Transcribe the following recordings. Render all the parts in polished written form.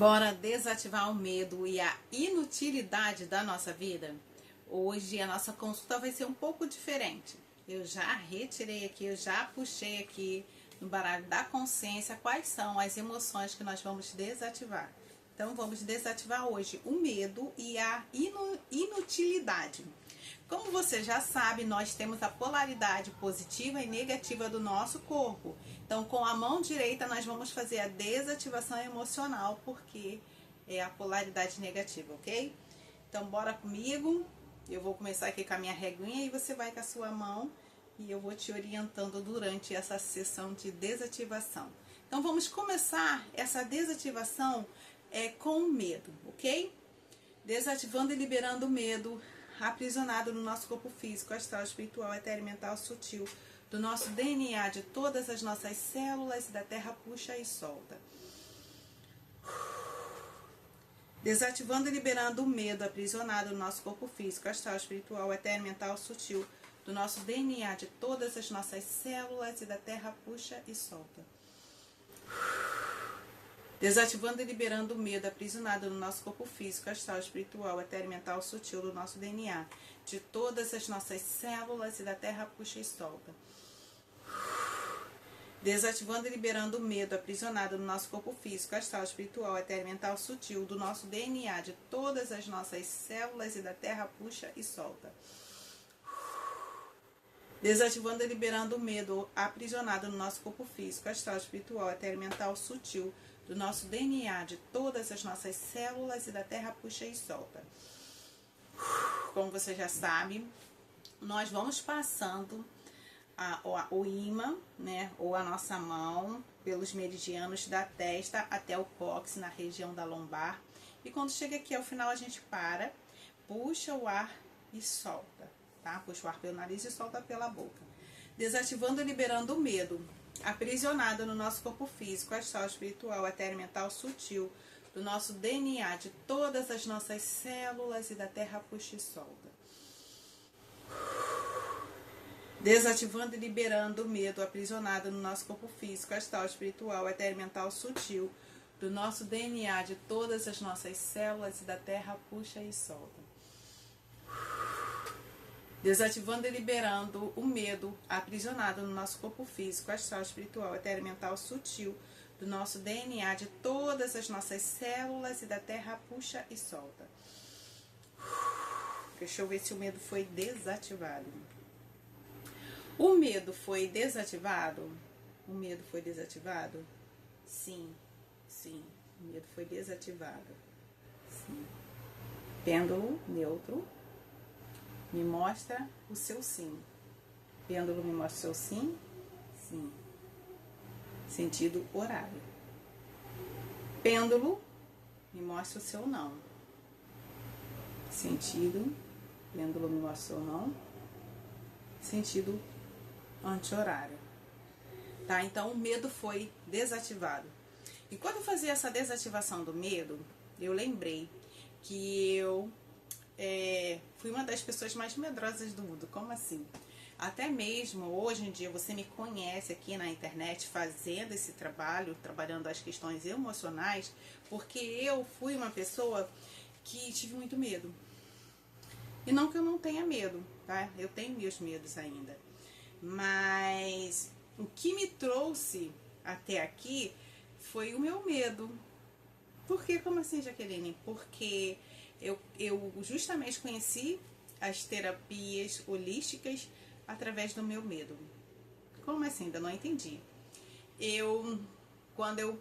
Bora desativar o medo e a inutilidade da nossa vida? Hoje a nossa consulta vai ser um pouco diferente. Eu já retirei aqui, eu já puxei aqui no baralho da consciência quais são as emoções que nós vamos desativar. Então vamos desativar hoje o medo e a inutilidade. Como você já sabe, nós temos a polaridade positiva e negativa do nosso corpo. Então, com a mão direita, nós vamos fazer a desativação emocional, porque é a polaridade negativa, ok? Então, bora comigo. Eu vou começar aqui com a minha reguinha e você vai com a sua mão e eu vou te orientando durante essa sessão de desativação. Então, vamos começar essa desativação com o medo, ok? Desativando e liberando o medo aprisionado no nosso corpo físico, astral, espiritual, etéreo, mental, sutil, do nosso DNA, de todas as nossas células, da terra, puxa e solta. Desativando e liberando o medo aprisionado no nosso corpo físico, astral, espiritual, etéreo, mental, sutil, do nosso DNA, de todas as nossas células, e da terra, puxa e solta. Desativando e liberando o medo aprisionado no nosso corpo físico, astral, espiritual, etéreo, mental, sutil, do nosso DNA, de todas as nossas células, e da terra, puxa e solta. Desativando e liberando o medo aprisionado no nosso corpo físico, astral, espiritual, etéreo, mental, sutil, do nosso DNA, de todas as nossas células, e da terra, puxa e solta. Desativando e liberando o medo aprisionado no nosso corpo físico, astral, espiritual, etéreo, mental, sutil, do nosso DNA, de todas as nossas células, e da terra, puxa e solta. Como você já sabe, nós vamos passando o ímã, né, ou a nossa mão, pelos meridianos da testa até o cóccix, na região da lombar. E quando chega aqui ao final, a gente para, puxa o ar e solta, tá? Puxa o ar pelo nariz e solta pela boca. Desativando e liberando o medo aprisionado no nosso corpo físico, astral, espiritual, etéreo, mental, sutil, do nosso DNA, de todas as nossas células, e da terra, puxa e solta. Desativando e liberando o medo aprisionado no nosso corpo físico, astral, espiritual, etéreo, mental, sutil, do nosso DNA, de todas as nossas células, e da terra, puxa e solta. Desativando e liberando o medo aprisionado no nosso corpo físico, astral, espiritual, etéreo, mental, sutil, do nosso DNA, de todas as nossas células, e da terra, puxa e solta. Deixa eu ver se o medo foi desativado. O medo foi desativado? O medo foi desativado? Sim, sim, o medo foi desativado. Sim. Pêndulo neutro. Me mostra o seu sim. Pêndulo me mostra o seu sim? Sim. Sentido horário. Pêndulo me mostra o seu não. Sentido. Pêndulo me mostra o seu não. Sentido anti-horário. Tá? Então o medo foi desativado. E quando eu fazia essa desativação do medo, eu lembrei que eu fui uma das pessoas mais medrosas do mundo. Como assim? Até mesmo hoje em dia você me conhece aqui na internet fazendo esse trabalho, trabalhando as questões emocionais, porque eu fui uma pessoa que tive muito medo. E não que eu não tenha medo, tá? Eu tenho meus medos ainda. Mas o que me trouxe até aqui foi o meu medo. Por que? Como assim, Jaqueline? Porque eu justamente conheci as terapias holísticas através do meu medo. Como assim? Ainda não entendi. Quando eu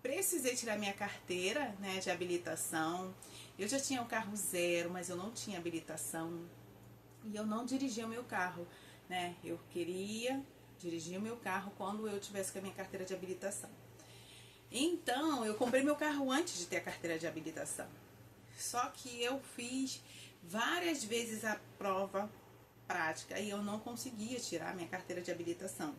precisei tirar minha carteira, né, de habilitação, eu já tinha um carro zero, mas eu não tinha habilitação e eu não dirigia o meu carro, né? Eu queria dirigir o meu carro quando eu tivesse com a minha carteira de habilitação. Então, eu comprei meu carro antes de ter a carteira de habilitação. Só que eu fiz várias vezes a prova prática e eu não conseguia tirar minha carteira de habilitação.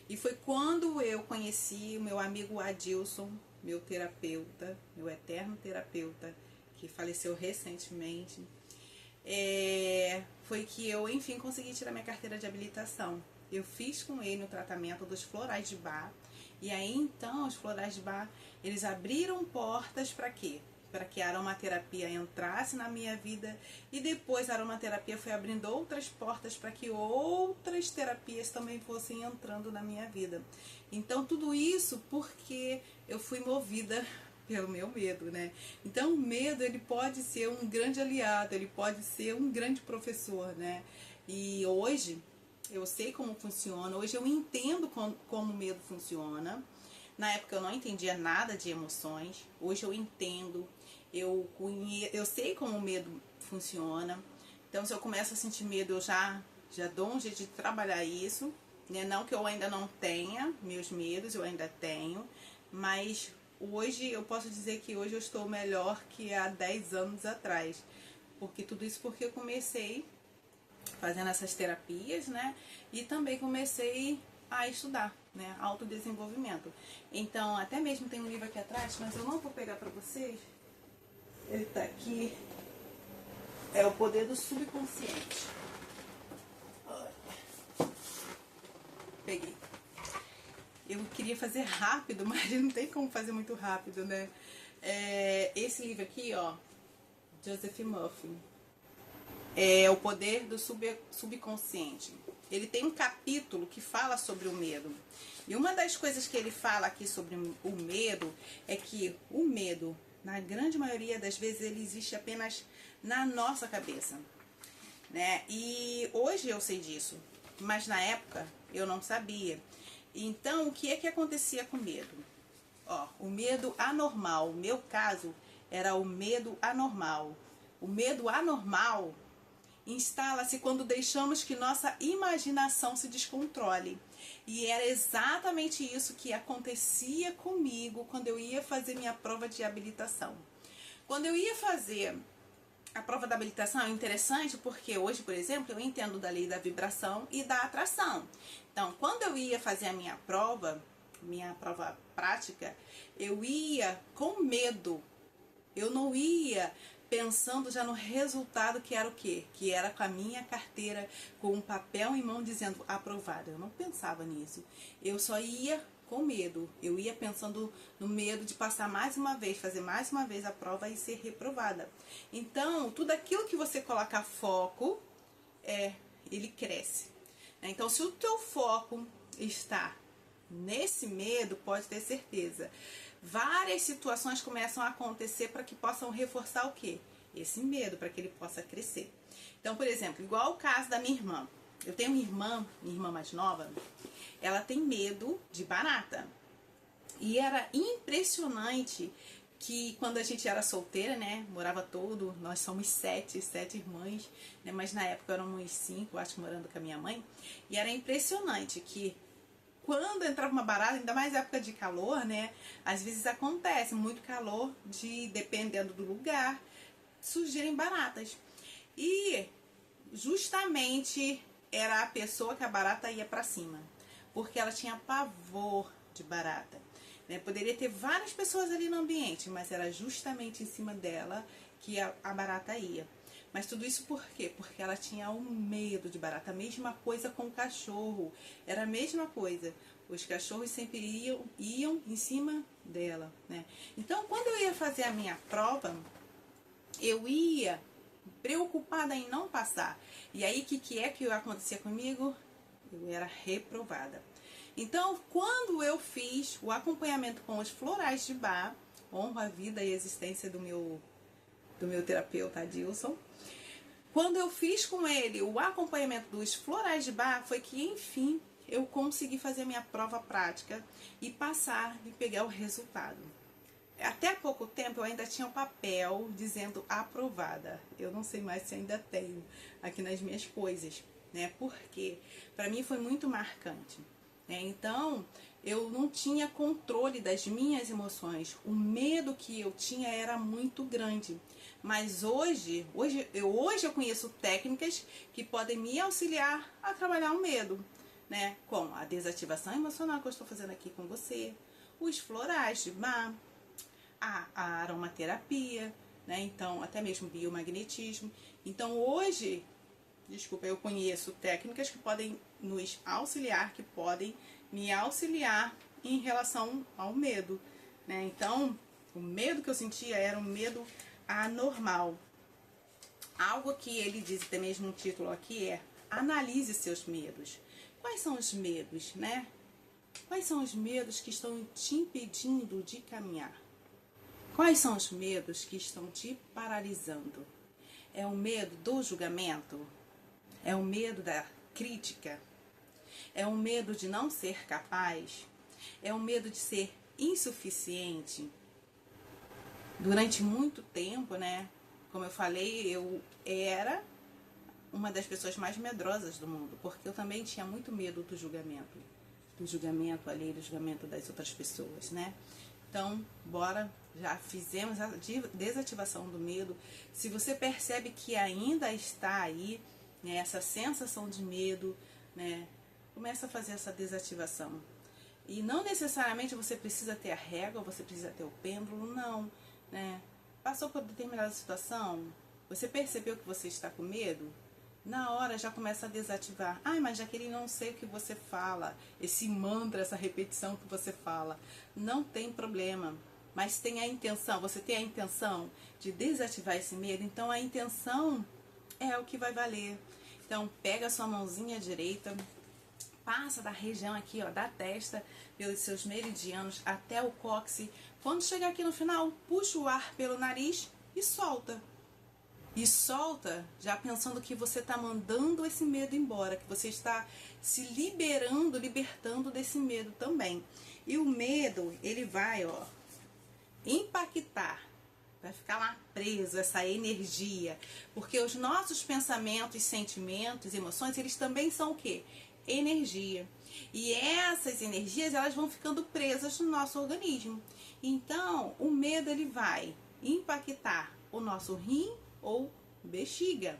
E foi quando eu conheci o meu amigo Adilson, meu terapeuta, meu eterno terapeuta, que faleceu recentemente, foi que eu, enfim, consegui tirar minha carteira de habilitação. Eu fiz com ele o tratamento dos florais de Bach E aí então os florais de Bach, eles abriram portas para quê? Para que a aromaterapia entrasse na minha vida, e depois a aromaterapia foi abrindo outras portas para que outras terapias também fossem entrando na minha vida. Então tudo isso porque eu fui movida pelo meu medo, né? Então o medo, ele pode ser um grande aliado, ele pode ser um grande professor, né? E hoje eu sei como funciona, hoje eu entendo como o medo funciona. Na época eu não entendia nada de emoções, hoje eu entendo, eu sei como o medo funciona. Então se eu começo a sentir medo, eu já dou um jeito de trabalhar isso, né? Não que eu ainda não tenha meus medos, eu ainda tenho, mas hoje eu posso dizer que hoje eu estou melhor que há 10 anos atrás. Porque tudo isso porque eu comecei fazendo essas terapias, né? E também comecei a estudar, né? Autodesenvolvimento. Então, até mesmo tem um livro aqui atrás, mas eu não vou pegar para vocês. Ele tá aqui. É O Poder do Subconsciente. Peguei. Eu queria fazer rápido, mas não tem como fazer muito rápido, né? Esse livro aqui, ó, Joseph Murphy, é O Poder do Subconsciente. Ele tem um capítulo que fala sobre o medo. E uma das coisas que ele fala aqui sobre o medo é que o medo, na grande maioria das vezes, ele existe apenas na nossa cabeça, né? E hoje eu sei disso, mas na época eu não sabia. Então, o que é que acontecia com o medo? Ó, o medo anormal, o meu caso era o medo anormal. O medo anormal instala-se quando deixamos que nossa imaginação se descontrole. E era exatamente isso que acontecia comigo quando eu ia fazer minha prova de habilitação. Quando eu ia fazer a prova da habilitação, é interessante porque hoje, por exemplo, eu entendo da lei da vibração e da atração. Então, quando eu ia fazer a minha prova prática, eu ia com medo. Eu não ia pensando já no resultado, que era o quê? Que era com a minha carteira, com um papel em mão dizendo aprovada. Eu não pensava nisso. Eu só ia com medo. Eu ia pensando no medo de passar mais uma vez, fazer mais uma vez a prova e ser reprovada. Então, tudo aquilo que você coloca foco, ele cresce. Então, se o teu foco está nesse medo, pode ter certeza, várias situações começam a acontecer para que possam reforçar o quê? Esse medo, para que ele possa crescer. Então, por exemplo, igual o caso da minha irmã. Eu tenho minha irmã mais nova, ela tem medo de barata. E era impressionante que quando a gente era solteira, né, morava nós somos sete irmãs, né, mas na época éramos 5, acho, morando com a minha mãe, e era impressionante que quando entrava uma barata, ainda mais época de calor, né, às vezes acontece muito calor, dependendo do lugar, surgirem baratas. E justamente era a pessoa que a barata ia para cima, porque ela tinha pavor de barata. Poderia ter várias pessoas ali no ambiente, mas era justamente em cima dela que a barata ia. Mas tudo isso por quê? Porque ela tinha um medo de barata. A mesma coisa com o cachorro. Era a mesma coisa. Os cachorros sempre iam em cima dela, né? Então, quando eu ia fazer a minha prova, eu ia preocupada em não passar. E aí, o que acontecia comigo? Eu era reprovada. Então, quando eu fiz o acompanhamento com os florais de Bach, honro a vida e a existência do meu terapeuta Adilson, quando eu fiz com ele o acompanhamento dos florais de Bach, foi que, enfim, eu consegui fazer a minha prova prática e passar e pegar o resultado. Até há pouco tempo eu ainda tinha um papel dizendo aprovada. Eu não sei mais se ainda tenho aqui nas minhas coisas, né? Porque para mim foi muito marcante. Então, eu não tinha controle das minhas emoções. O medo que eu tinha era muito grande. Mas hoje eu conheço técnicas que podem me auxiliar a trabalhar o medo, né? Como a desativação emocional que eu estou fazendo aqui com você, os florais de Bach, a aromaterapia, né? Então, até mesmo biomagnetismo. Então, hoje, eu conheço técnicas que podem nos auxiliar, que podem me auxiliar em relação ao medo, né? Então, o medo que eu sentia era um medo anormal. Algo que ele diz, até mesmo no título aqui, é: analise seus medos. Quais são os medos, né? Quais são os medos que estão te impedindo de caminhar? Quais são os medos que estão te paralisando? É o medo do julgamento? É o medo da crítica? É o medo de não ser capaz? É o medo de ser insuficiente? Durante muito tempo, né? Como eu falei, eu era uma das pessoas mais medrosas do mundo, porque eu também tinha muito medo do julgamento alheio, do julgamento das outras pessoas, né? Então, bora, já fizemos a desativação do medo. Se você percebe que ainda está aí, né, essa sensação de medo, né, começa a fazer essa desativação. E não necessariamente você precisa ter a régua, você precisa ter o pêndulo, não, né? Passou por determinada situação, você percebeu que você está com medo? Na hora já começa a desativar. Ai, mas Jaqueline, não sei o que você fala. Esse mantra, essa repetição que você fala. Não tem problema. Mas tem a intenção, você tem a intenção de desativar esse medo. Então a intenção é o que vai valer. Então pega a sua mãozinha direita, passa da região aqui, ó, da testa, pelos seus meridianos até o cóccix. Quando chegar aqui no final, puxa o ar pelo nariz e solta. E solta, já pensando que você está mandando esse medo embora, que você está se liberando, libertando desse medo também. E o medo, ele vai, ó, impactar, vai ficar lá preso, essa energia. Porque os nossos pensamentos, sentimentos, emoções, eles também são o quê? Energia. E essas energias, elas vão ficando presas no nosso organismo. Então, o medo, ele vai impactar o nosso rim ou bexiga,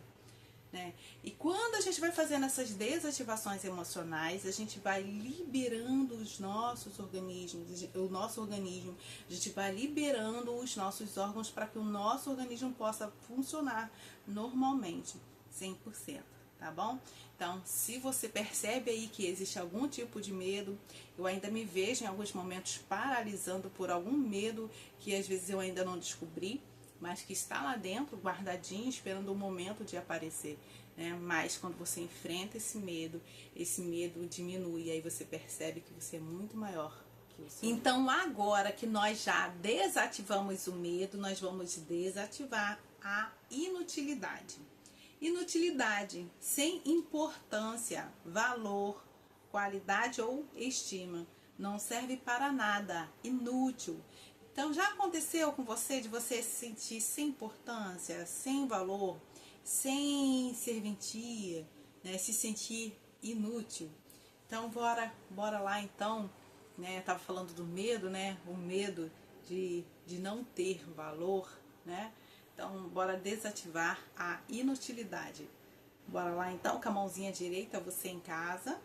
né? E quando a gente vai fazendo essas desativações emocionais, a gente vai liberando os nossos organismos, o nosso organismo, a gente vai liberando os nossos órgãos para que o nosso organismo possa funcionar normalmente, 100%, tá bom? Então, se você percebe aí que existe algum tipo de medo, eu ainda me vejo em alguns momentos paralisando por algum medo que às vezes eu ainda não descobri, mas que está lá dentro, guardadinho, esperando o momento de aparecer, né? Mas quando você enfrenta esse medo diminui, e aí você percebe que você é muito maior que o seu. Então, agora que nós já desativamos o medo, nós vamos desativar a inutilidade. Inutilidade, sem importância, valor, qualidade ou estima. Não serve para nada, inútil. Então, já aconteceu com você de você se sentir sem importância, sem valor, sem serventia, né? Se sentir inútil? Então, bora lá então, né? Eu tava falando do medo, né? O medo de não ter valor, né? Então, bora desativar a inutilidade. Bora lá então, com a mãozinha direita, você em casa,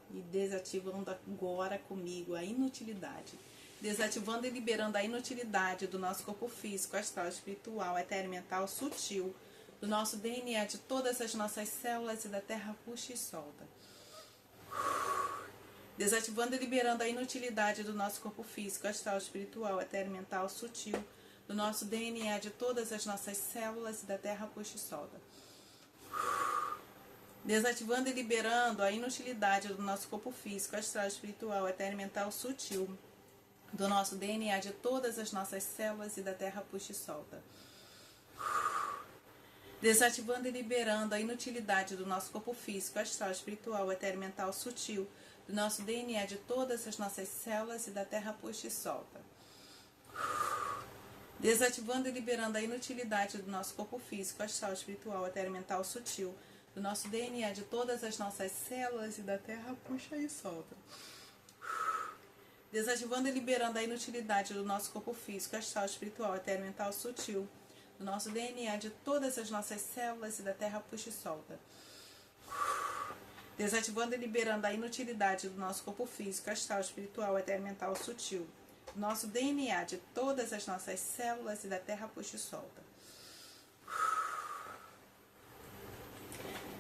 e desativando agora comigo a inutilidade. Desativando e liberando a inutilidade do nosso corpo físico, astral, espiritual, etéreo, mental, sutil, do nosso DNA, de todas as nossas células e da terra, puxa e solta. Desativando e liberando a inutilidade do nosso corpo físico, astral, espiritual, etéreo, mental, sutil, do nosso DNA, de todas as nossas células e da terra, puxa e solta. Desativando e liberando a inutilidade do nosso corpo físico, astral, espiritual, etéreo, mental, sutil, do nosso DNA, de todas as nossas células e da terra, puxa e solta. Desativando e liberando a inutilidade do nosso corpo físico, astral, espiritual, etéreo, mental, sutil, do nosso DNA, de todas as nossas células e da terra, puxa e solta. Desativando e liberando a inutilidade do nosso corpo físico, astral, espiritual, etéreo, mental, sutil, do nosso DNA, de todas as nossas células e da terra, puxa e solta. Desativando e liberando a inutilidade do nosso corpo físico, astral, espiritual, etéreo, mental, sutil, do nosso DNA, de todas as nossas células e da terra, puxa e solta. Desativando e liberando a inutilidade do nosso corpo físico, astral, espiritual, etéreo, mental, sutil, do nosso DNA, de todas as nossas células e da terra, puxa e solta.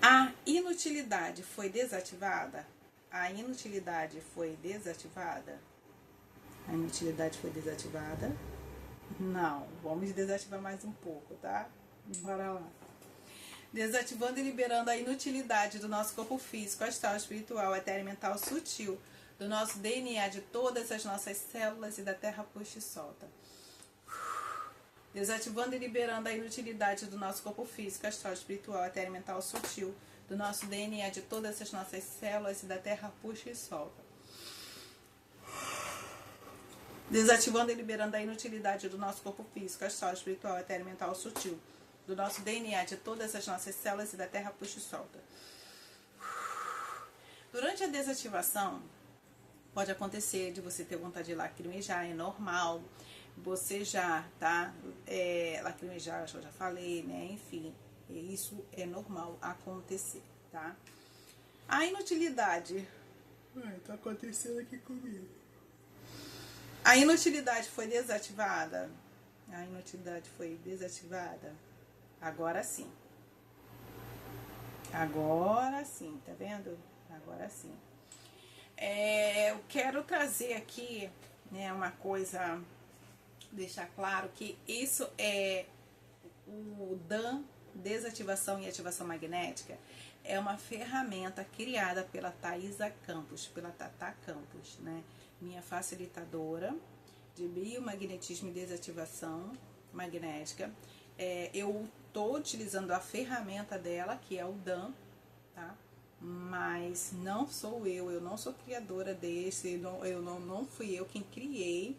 A inutilidade foi desativada? A inutilidade foi desativada? A inutilidade foi desativada. Não, vamos desativar mais um pouco, tá? Bora lá. Desativando e liberando a inutilidade do nosso corpo físico, astral, espiritual, etéreo, mental, sutil, do nosso DNA, de todas as nossas células e da terra, puxa e solta. Desativando e liberando a inutilidade do nosso corpo físico, astral, espiritual, etéreo, mental, sutil, do nosso DNA, de todas as nossas células e da terra, puxa e solta. Desativando e liberando a inutilidade do nosso corpo físico, astral, espiritual, etéreo, mental, sutil, do nosso DNA, de todas as nossas células e da terra, puxa e solta. Durante a desativação, pode acontecer de você ter vontade de lacrimejar, é normal. Bocejar, tá? Lacrimejar, eu já falei, né? Enfim, isso é normal acontecer, tá? A inutilidade... tá acontecendo aqui comigo. A inutilidade foi desativada. A inutilidade foi desativada. Agora sim. Agora sim, tá vendo? Agora sim. Eu quero trazer aqui, né, uma coisa, deixar claro que isso é o DAN, desativação e ativação magnética, é uma ferramenta criada pela Thaisa Campos, pela Tata Campos, né? Minha facilitadora de biomagnetismo e desativação magnética. Eu estou utilizando a ferramenta dela, que é o DAN, tá? Mas não sou eu não sou criadora desse, não fui eu quem criei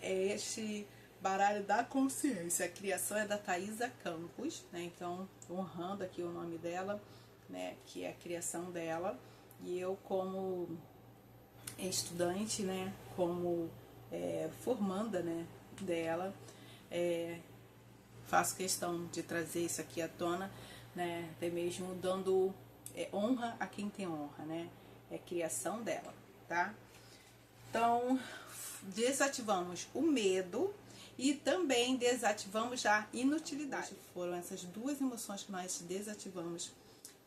este baralho da consciência. A criação é da Thaisa Campos, né? Então, honrando aqui o nome dela, né? Que é a criação dela, e eu como estudante, né? Como formanda, né? Dela, faço questão de trazer isso aqui à tona, né? Até mesmo dando honra a quem tem honra, né? É criação dela, tá? Então, desativamos o medo e também desativamos a inutilidade. Foram essas duas emoções que nós desativamos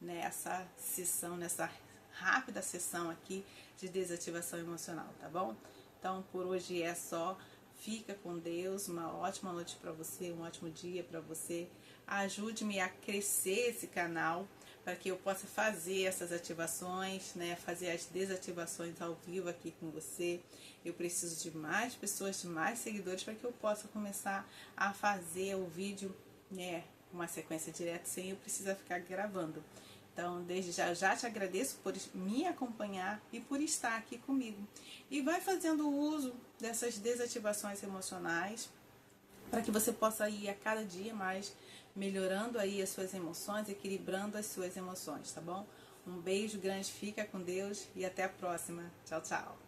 nessa sessão, nessa rápida sessão aqui de desativação emocional, tá bom? Então, por hoje é só. Fica com Deus, uma ótima noite para você, um ótimo dia para você. Ajude-me a crescer esse canal para que eu possa fazer essas ativações, né? Fazer as desativações ao vivo aqui com você. Eu preciso de mais pessoas, de mais seguidores para que eu possa começar a fazer o vídeo, né? Uma sequência direta sem eu precisar ficar gravando. Então, desde já te agradeço por me acompanhar e por estar aqui comigo. E vai fazendo uso dessas desativações emocionais para que você possa ir a cada dia mais melhorando aí as suas emoções, equilibrando as suas emoções, tá bom? Um beijo grande, fica com Deus e até a próxima. Tchau, tchau.